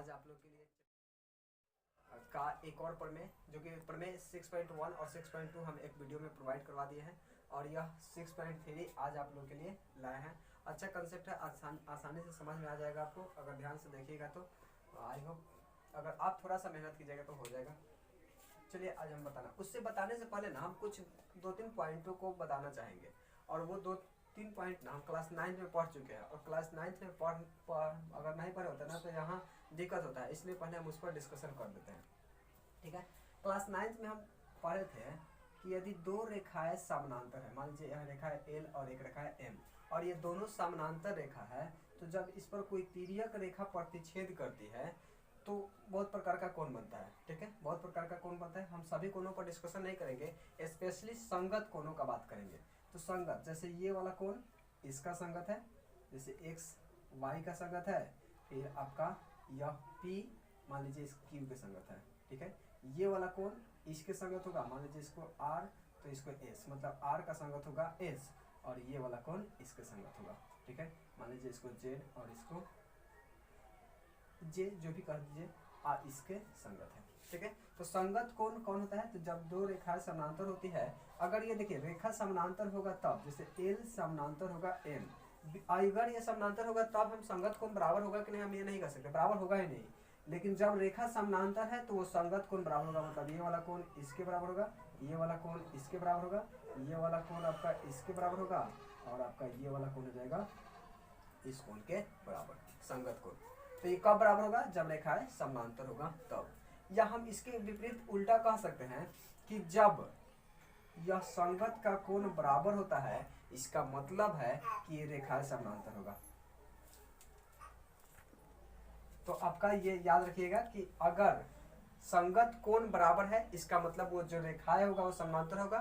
आज आप लोग के लिए का एक और प्रमेय जो कि प्रमेय 6.1 और 6.2 हम एक वीडियो में प्रोवाइड करवा दिए हैं और यह 6.3 आज आप लोग के लिए लाए हैं। अच्छा कंसेप्ट है, आसानी से समझ में आ जाएगा आपको अगर ध्यान से देखिएगा तो। आई होप अगर आप थोड़ा सा मेहनत कीजिएगा तो हो जाएगा। चलिए आज हम उससे बताने से पहले ना हम कुछ 2-3 पॉइंटों को बताना चाहेंगे और वो 2-3 पॉइंट ना हम क्लास 9 में पढ़ चुके हैं और क्लास 9 में अगर नहीं पढ़े होते ना तो यहाँ दिक्कत होता है, इसलिए पहले हम उस पर डिस्कशन कर देते हैं। ठीक है, क्लास 9 में हम पढ़े थे कि यदि दो रेखाएं समानांतर है, मान लीजिए यह रेखा है एल और एक रेखा है एम और ये दोनों समानांतर रेखा है, तो जब इस पर कोई तिर्यक रेखा प्रतिच्छेद करती है तो बहुत प्रकार का कोण बनता है। ठीक है, बहुत प्रकार का कोण बनता है। हम सभी कोणों पर डिस्कशन नहीं करेंगे, स्पेशली संगत कोणों का बात करेंगे। तो संगत जैसे ये वाला कोण इसका संगत है, जैसे एक्स वाई का संगत है, फिर आपका यह पी मान लीजिए इस क्यू के संगत है। ठीक है, ये वाला कोण इसके संगत होगा, मान लीजिए इसको आर तो इसको एस, मतलब आर का संगत होगा एस और ये वाला कोण इसके संगत होगा। ठीक है, मान लीजिए इसको जेड और इसको जे जो भी कह दीजिए इसके संगत है। ठीक है, तो संगत कोण कौन होता है? तो जब दो रेखाएं समानांतर होती है, अगर ये देखिए रेखा समानांतर होगा तब, जैसे एल समानांतर होगा एम, अगर ये समानांतर होगा तब हम संगत कोण बराबर होगा कि नहीं हम ये नहीं कह सकते, बराबर होगा ही नहीं। लेकिन जब रेखा समानांतर है तो वो संगत कोण बराबर होगा, मतलब ये वाला कोण इसके बराबर होगा, ये वाला कोण इसके बराबर होगा, ये वाला कोण आपका इसके बराबर होगा और आपका ये वाला कोण हो जाएगा इस कोण के बराबर, संगत कोण। तो ये कब बराबर होगा? जब रेखाएं समानांतर होगा तब। या हम इसके विपरीत उल्टा कह सकते हैं कि जब यह संगत का कोण बराबर होता है, इसका मतलब है कि ये रेखाएं समानांतर होगा। तो आपका ये याद रखिएगा कि अगर संगत कोण बराबर है इसका मतलब वो जो रेखाएं होगा वो समानांतर होगा,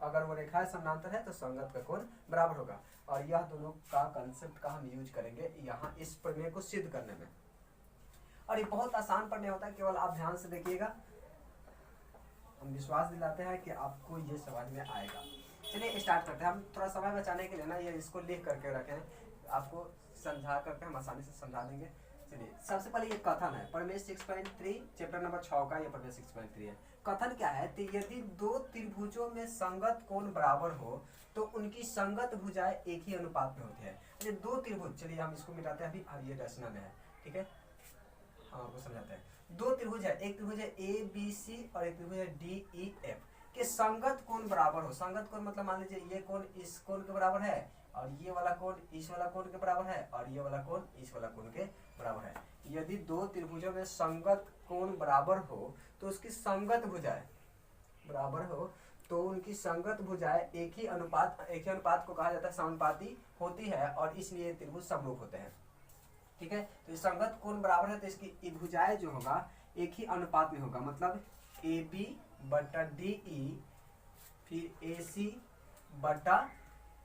अगर वो रेखाएं समानांतर है तो संगत का कोण बराबर होगा। और यह दोनों का कंसेप्ट का हम यूज करेंगे यहाँ इस प्रमेय को सिद्ध करने में। और ये बहुत आसान प्रमेय होता है, केवल आप ध्यान से देखिएगा, हम विश्वास दिलाते हैं कि आपको ये समझ में आएगा। चलिए स्टार्ट करते हैं। हम थोड़ा समय बचाने के लिए ना ये इसको लिख करके रखें, आपको समझा करके हम आसानी से समझा देंगे। चलिए सबसे पहले ये कथन है प्रमेय 6.3 चैप्टर नंबर 6 का, ये प्रमेय 6.3 है। कथन क्या है? तो यदि दो त्रिभुजों में संगत कोण बराबर हो तो उनकी संगत भुजाएं एक ही अनुपात में होती है। ये दो त्रिभुज, चलिए हम इसको मिटाते हैं अभी, अब ये रचना में है। ठीक है, हाँ आपको समझाते हैं। दो त्रिभुज है, एक त्रिभुज है ए बी सी और एक त्रिभुज है डी ई एफ के संगत कोण बराबर हो। संगत कोण मतलब मान लीजिए ये कोण इस कोण के बराबर है और ये वाला कोण इस वाला कोण के बराबर है और ये वाला कोण इस वाला कोण के बराबर है। यदि दो त्रिभुजों में संगत कोण बराबर हो तो उसकी संगत भुजाएं बराबर हो तो उनकी संगत भुजाएं एक ही अनुपात को कहा जाता है समानुपाती होती है और इसलिए त्रिभुज समरूप होते हैं। ठीक है, तो ये संगत कोण बराबर है तो इसकी भुजाएं जो होगा एक ही अनुपात में होगा, मतलब ए बी बटा डी ई फिर ए सी बटा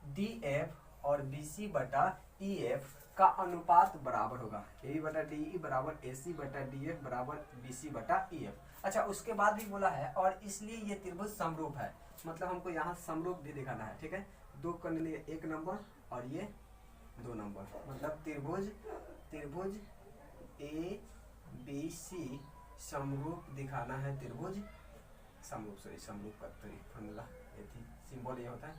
डी एफ और बी सी बटा ई एफ का अनुपात बराबर होगा। ए बी बटा डी ई बराबर ए सी बटा डी एफ बराबर बी सी बटा ई एफ। अच्छा, उसके बाद भी बोला है और इसलिए ये त्रिभुज समरूप है, मतलब हमको यहाँ समरूप भी दिखाना है। ठीक है, दो करने लिए 1 नंबर और ये 2 नंबर, मतलब त्रिभुज ए बी सी समरूप दिखाना है। त्रिभुज समरूप का फॉर्मूला सिंबल ये होता है,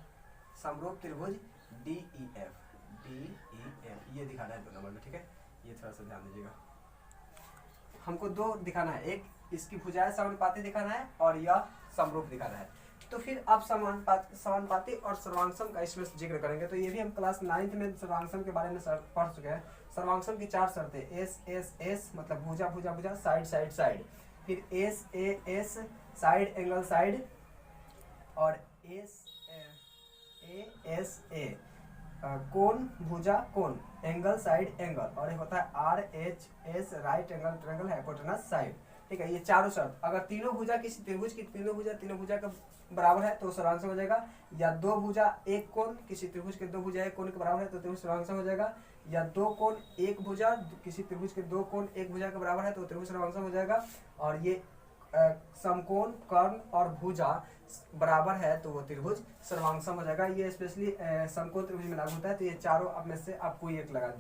समरूप त्रिभुज डी ई एफ ये दिखाना है 2 नंबर में। ठीक है, ये थोड़ा सा ध्यान दीजिएगा, हमको 2 दिखाना है, एक इसकी भुजाएं समानुपाती दिखाना है और यह समरूप दिखाना है। तो फिर आप समानुपाती और सर्वांगसम का इसमें जिक्र करेंगे। तो ये भी हम क्लास 9 में सर्वांगसम के बारे में पढ़ चुके हैं। सर्वांगसम की 4 शर्तें, एस एस एस मतलब भुजा भुजा भुजा, साइड साइड साइड, फिर S A S side angle side और एस ए एस ए कोण भुजा कोण, एंगल साइड एंगल, और एक होता है R H S right angle triangle hypotenuse side. ठीक है, ये चारों शर्त अगर तीनों भुजा किसी त्रिभुज की तीनों भुजा का बराबर है तो सर्वांगसम हो जाएगा, या दो भुजा एक कोण किसी त्रिभुज के दो भुजा एक कोण के बराबर है तो त्रिभुज सर्वांगसम हो जाएगा, या दो कोण एक भुजा किसी त्रिभुज के दो कोण एक भुजा के बराबर है तो त्रिभुज सर्वांगसम हो जाएगा। और ये समकोण कर्ण और भुजा बराबर है तो वो त्रिभुज सर्वांगसम हो जाएगा। ये स्पेशली समकोण त्रिभुज में लागू होता है। तो ये चारों अब में से आप कोई एक लगा दीजिए।